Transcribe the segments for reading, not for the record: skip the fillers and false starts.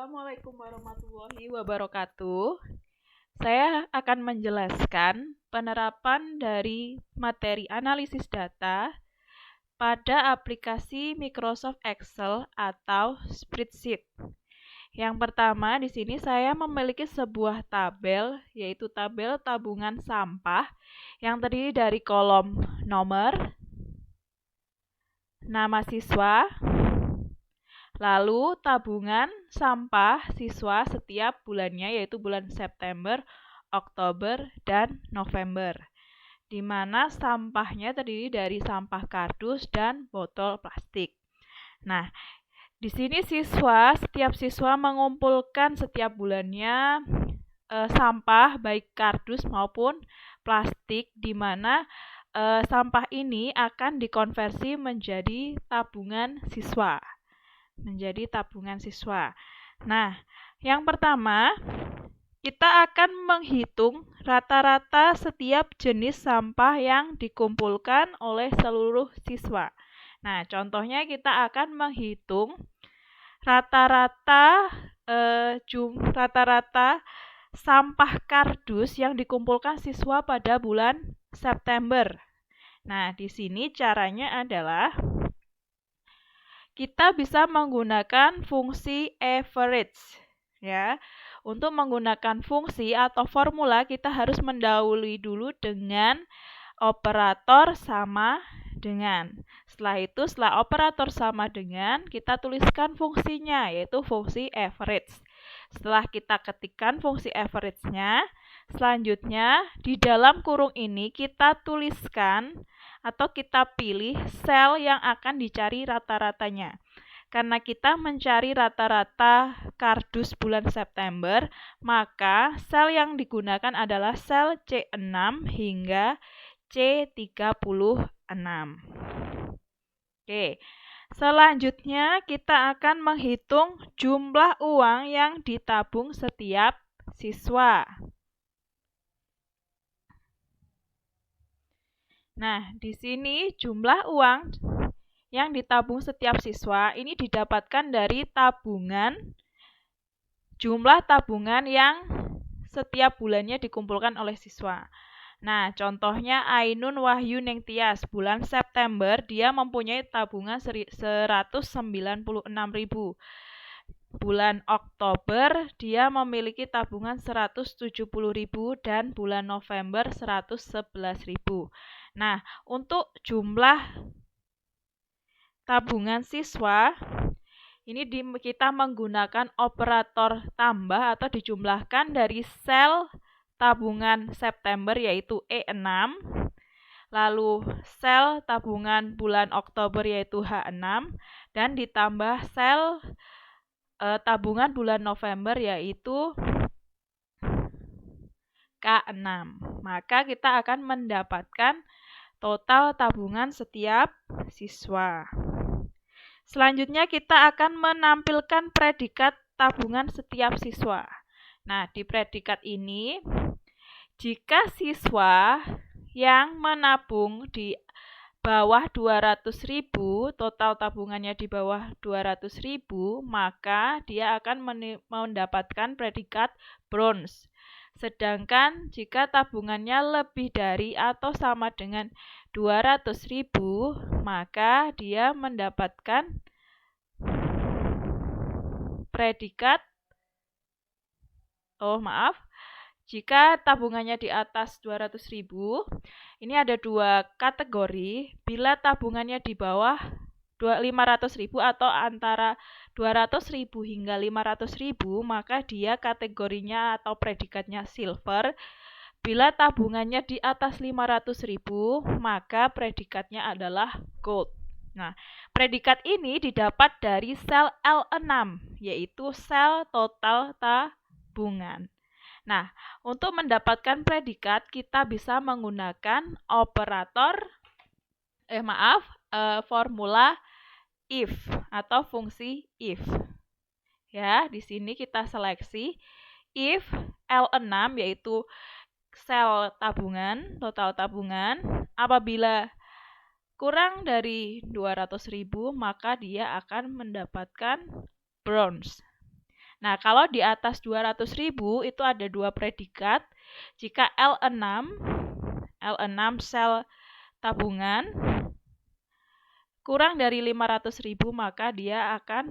Assalamualaikum warahmatullahi wabarakatuh. Saya akan menjelaskan penerapan dari materi analisis data pada aplikasi Microsoft Excel atau spreadsheet. Yang pertama, di sini saya memiliki sebuah tabel, yaitu tabel tabungan sampah yang terdiri dari kolom nomor, nama siswa, lalu tabungan sampah siswa setiap bulannya, yaitu bulan September, Oktober, dan November, di mana sampahnya terdiri dari sampah kardus dan botol plastik. Nah, di sini setiap siswa mengumpulkan setiap bulannya sampah baik kardus maupun plastik, di mana sampah ini akan dikonversi menjadi tabungan siswa. Nah, yang pertama, kita akan menghitung rata-rata setiap jenis sampah yang dikumpulkan oleh seluruh siswa. Nah, contohnya kita akan menghitung rata-rata sampah kardus yang dikumpulkan siswa pada bulan September. Nah, di sini caranya adalah kita bisa menggunakan fungsi average, ya. Untuk menggunakan fungsi atau formula, kita harus mendahului dulu dengan operator sama dengan. Setelah operator sama dengan, kita tuliskan fungsinya, yaitu fungsi average. Setelah kita ketikkan fungsi average-nya, selanjutnya di dalam kurung ini kita tuliskan atau kita pilih sel yang akan dicari rata-ratanya. Karena kita mencari rata-rata kardus bulan September, maka sel yang digunakan adalah sel C6 hingga C36. Oke. Selanjutnya kita akan menghitung jumlah uang yang ditabung setiap siswa. Nah, di sini jumlah uang yang ditabung setiap siswa ini didapatkan dari jumlah tabungan yang setiap bulannya dikumpulkan oleh siswa. Nah, contohnya Ainun Wahyu Nengtyas, bulan September dia mempunyai tabungan 196.000. Bulan Oktober dia memiliki tabungan 170.000 dan bulan November 111.000. Nah, untuk jumlah tabungan siswa ini kita menggunakan operator tambah atau dijumlahkan dari sel tabungan September yaitu E6, lalu sel tabungan bulan Oktober yaitu H6, dan ditambah sel tabungan bulan November yaitu K6. Maka kita akan mendapatkan total tabungan setiap siswa. Selanjutnya kita akan menampilkan predikat tabungan setiap siswa. Nah, di predikat ini, jika siswa yang menabung di bawah 200.000, total tabungannya di bawah 200.000, maka dia akan mendapatkan predikat bronze. Sedangkan jika tabungannya lebih dari atau sama dengan 200.000, maka dia mendapatkan predikat jika tabungannya di atas 200.000, ini ada dua kategori. Bila tabungannya di bawah 500.000 atau antara 200.000 hingga 500.000, maka dia kategorinya atau predikatnya silver. Bila tabungannya di atas 500.000, maka predikatnya adalah gold. Nah, predikat ini didapat dari sel L6, yaitu sel total tabungan. Nah, untuk mendapatkan predikat kita bisa menggunakan formula if atau fungsi if. Ya, di sini kita seleksi if L6 yaitu sel tabungan, total tabungan, apabila kurang dari 200.000 maka dia akan mendapatkan bronze. Nah, kalau di atas 200.000 itu ada dua predikat. Jika L6 sel tabungan kurang dari 500.000 maka dia akan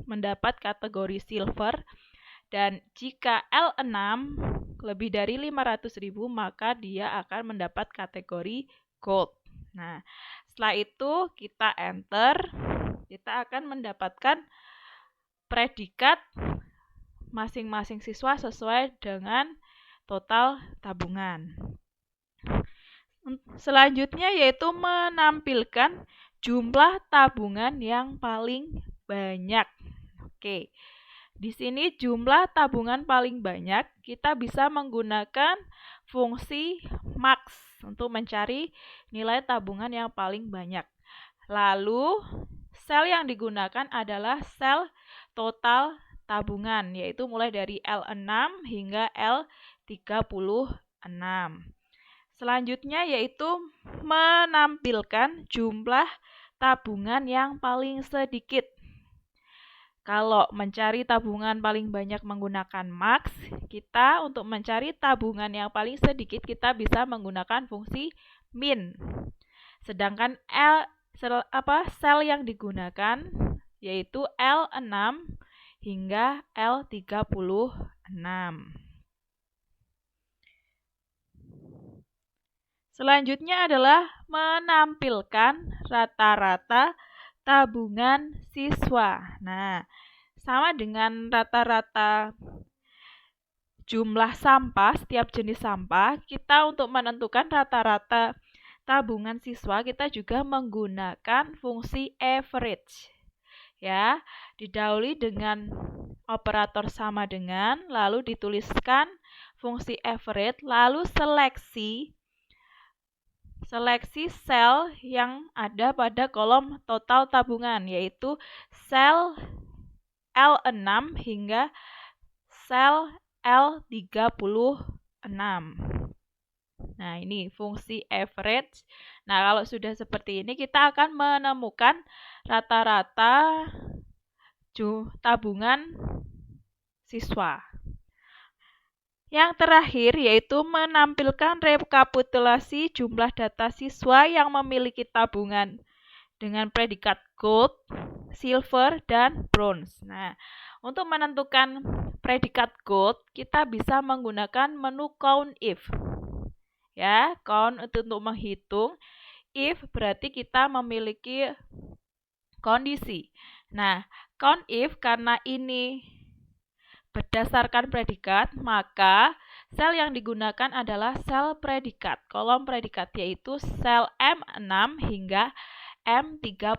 mendapat kategori silver, dan jika L6 lebih dari 500.000 maka dia akan mendapat kategori gold. Nah, setelah itu kita enter, kita akan mendapatkan predikat masing-masing siswa sesuai dengan total tabungan. Selanjutnya yaitu menampilkan jumlah tabungan yang paling banyak. Oke. Di sini jumlah tabungan paling banyak kita bisa menggunakan fungsi max untuk mencari nilai tabungan yang paling banyak. Lalu sel yang digunakan adalah sel total tabungan, yaitu mulai dari L6 hingga L36. Selanjutnya yaitu menampilkan jumlah tabungan yang paling sedikit. Kalau mencari tabungan paling banyak menggunakan max, kita untuk mencari tabungan yang paling sedikit kita bisa menggunakan fungsi min. Sedangkan sel yang digunakan yaitu L6 hingga L36. Selanjutnya adalah menampilkan rata-rata tabungan siswa. Nah, sama dengan rata-rata jumlah sampah, setiap jenis sampah, kita untuk menentukan rata-rata tabungan siswa, kita juga menggunakan fungsi average. Ya, didahului dengan operator sama dengan, lalu dituliskan fungsi average, lalu seleksi sel yang ada pada kolom total tabungan, yaitu sel L6 hingga sel L36. Nah, ini fungsi average. Nah, kalau sudah seperti ini kita akan menemukan rata-rata tabungan siswa. Yang terakhir yaitu menampilkan rekapitulasi jumlah data siswa yang memiliki tabungan dengan predikat gold, silver, dan bronze. Nah, untuk menentukan predikat gold, kita bisa menggunakan menu count if. Ya, count untuk menghitung, if berarti kita memiliki kondisi. Nah, count if karena ini berdasarkan predikat, maka sel yang digunakan adalah sel predikat. Kolom predikat yaitu sel M6 hingga M36.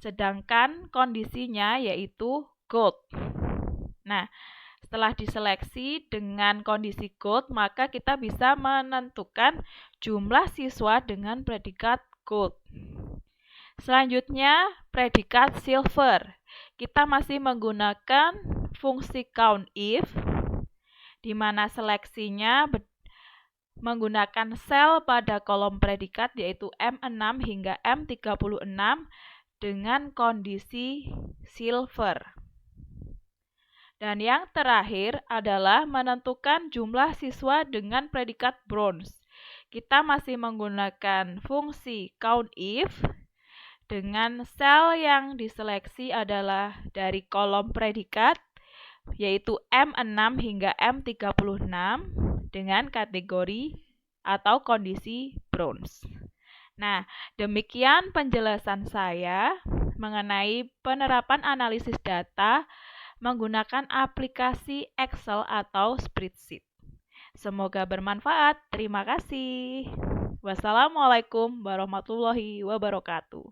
Sedangkan kondisinya yaitu gold. Nah, setelah diseleksi dengan kondisi gold, maka kita bisa menentukan jumlah siswa dengan predikat gold. Selanjutnya, predikat silver. Kita masih menggunakan fungsi count if, di mana seleksinya menggunakan sel pada kolom predikat yaitu M6 hingga M36 dengan kondisi silver. Dan yang terakhir adalah menentukan jumlah siswa dengan predikat bronze. Kita masih menggunakan fungsi count if dengan sel yang diseleksi adalah dari kolom predikat yaitu M6 hingga M36 dengan kategori atau kondisi bronze. Nah, demikian penjelasan saya mengenai penerapan analisis data menggunakan aplikasi Excel atau spreadsheet. Semoga bermanfaat. Terima kasih. Wassalamualaikum warahmatullahi wabarakatuh.